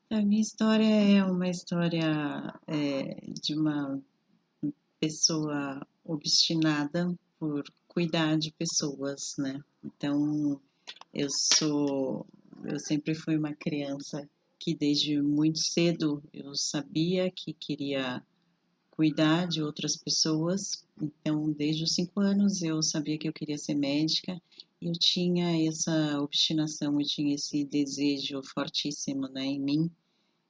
A minha história é uma história de uma pessoa obstinada por cuidar de pessoas, né? Então, eu sou, eu sempre fui uma criança que desde muito cedo eu sabia que queria cuidar de outras pessoas. Então, desde os 5 anos eu sabia que eu queria ser médica. E eu tinha essa obstinação, eu tinha esse desejo fortíssimo, né, em mim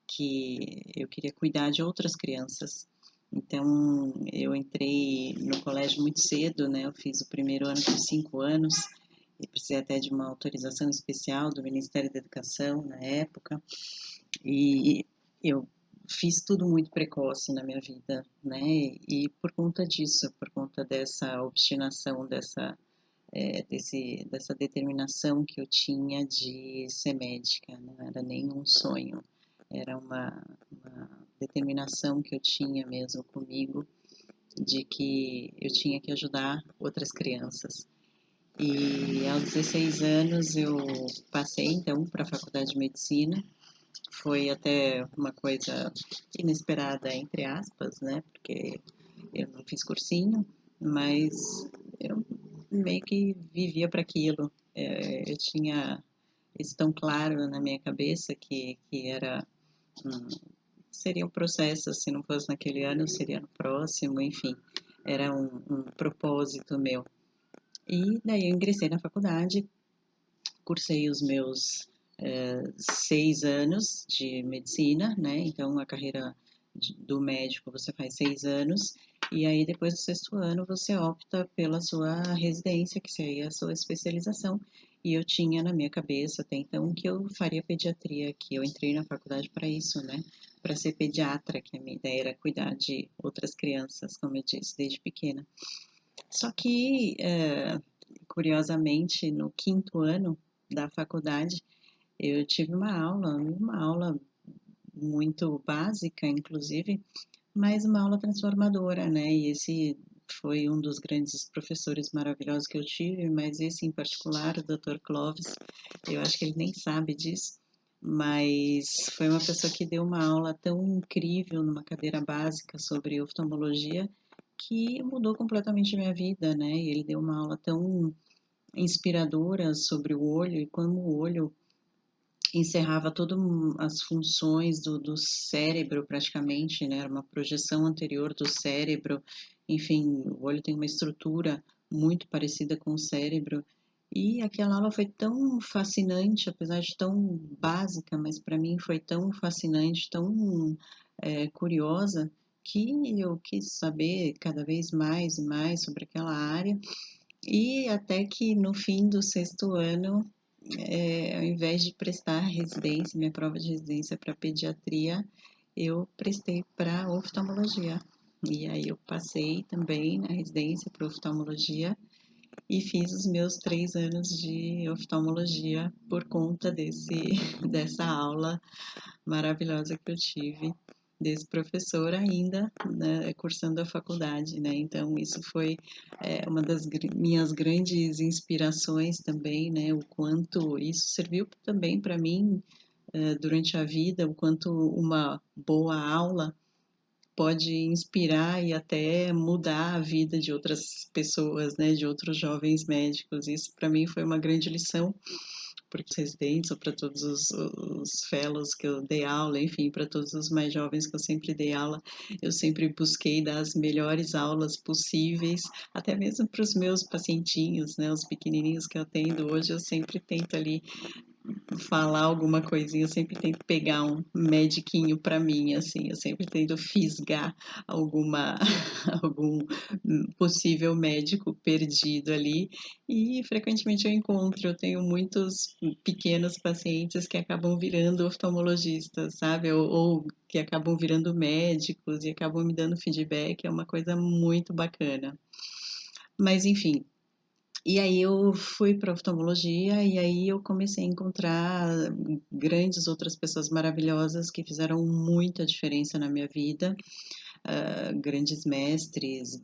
que eu queria cuidar de outras crianças. Então, eu entrei no colégio muito cedo, né? Eu fiz o primeiro ano com 5 anos e precisei até de uma autorização especial do Ministério da Educação na época. E eu fiz tudo muito precoce na minha vida, né? E por conta disso, por conta dessa obstinação, dessa determinação que eu tinha de ser médica, não era nenhum sonho, era uma determinação que eu tinha mesmo comigo de que eu tinha que ajudar outras crianças. E aos 16 anos eu passei então para a faculdade de medicina. Foi até uma coisa inesperada, entre aspas, né? Porque eu não fiz cursinho, mas eu meio que vivia para aquilo. Eu tinha isso tão claro na minha cabeça que era um, seria um processo, se não fosse naquele ano, seria no próximo, enfim, era um propósito meu. E daí eu ingressei na faculdade, cursei os meus 6 anos de medicina, né? Então a carreira do médico você faz 6 anos, e aí depois do sexto ano você opta pela sua residência, que seria a sua especialização. E eu tinha na minha cabeça até então que eu faria pediatria, que eu entrei na faculdade para isso, né? Para ser pediatra, que a minha ideia era cuidar de outras crianças, como eu disse, desde pequena. Só que, curiosamente, no quinto ano da faculdade, eu tive uma aula muito básica, inclusive, mas uma aula transformadora, né? E esse foi um dos grandes professores maravilhosos que eu tive, mas esse em particular, o Dr. Clovis, eu acho que ele nem sabe disso, mas foi uma pessoa que deu uma aula tão incrível numa cadeira básica sobre oftalmologia que mudou completamente a minha vida, né? E ele deu uma aula tão inspiradora sobre o olho e como o olho encerrava todas as funções do cérebro praticamente, né? Era uma projeção anterior do cérebro. Enfim, o olho tem uma estrutura muito parecida com o cérebro. E aquela aula foi tão fascinante, apesar de tão básica, mas para mim foi tão fascinante, tão curiosa, que eu quis saber cada vez mais e mais sobre aquela área. E até que no fim do sexto ano ao invés de prestar residência, minha prova de residência para pediatria, eu prestei para oftalmologia. E aí eu passei também na residência para oftalmologia e fiz os meus 3 anos de oftalmologia por conta dessa aula maravilhosa que eu tive desse professor ainda, né, cursando a faculdade, né? Então isso foi uma das minhas grandes inspirações também, né? O quanto isso serviu também para mim durante a vida, o quanto uma boa aula pode inspirar e até mudar a vida de outras pessoas, né? De outros jovens médicos. Isso para mim foi uma grande lição porque os residentes ou para todos os fellows que eu dei aula, enfim, para todos os mais jovens que eu sempre dei aula, eu sempre busquei dar as melhores aulas possíveis, até mesmo para os meus pacientinhos, né, os pequenininhos que eu atendo hoje, eu sempre tento ali falar alguma coisinha, eu sempre tento pegar um mediquinho para mim, assim, eu sempre tento fisgar alguma, algum possível médico perdido ali, e frequentemente eu encontro, eu tenho muitos pequenos pacientes que acabam virando oftalmologistas, sabe, ou que acabam virando médicos e acabam me dando feedback, é uma coisa muito bacana. Mas enfim, e aí eu fui para oftalmologia e aí eu comecei a encontrar grandes outras pessoas maravilhosas que fizeram muita diferença na minha vida, grandes mestres,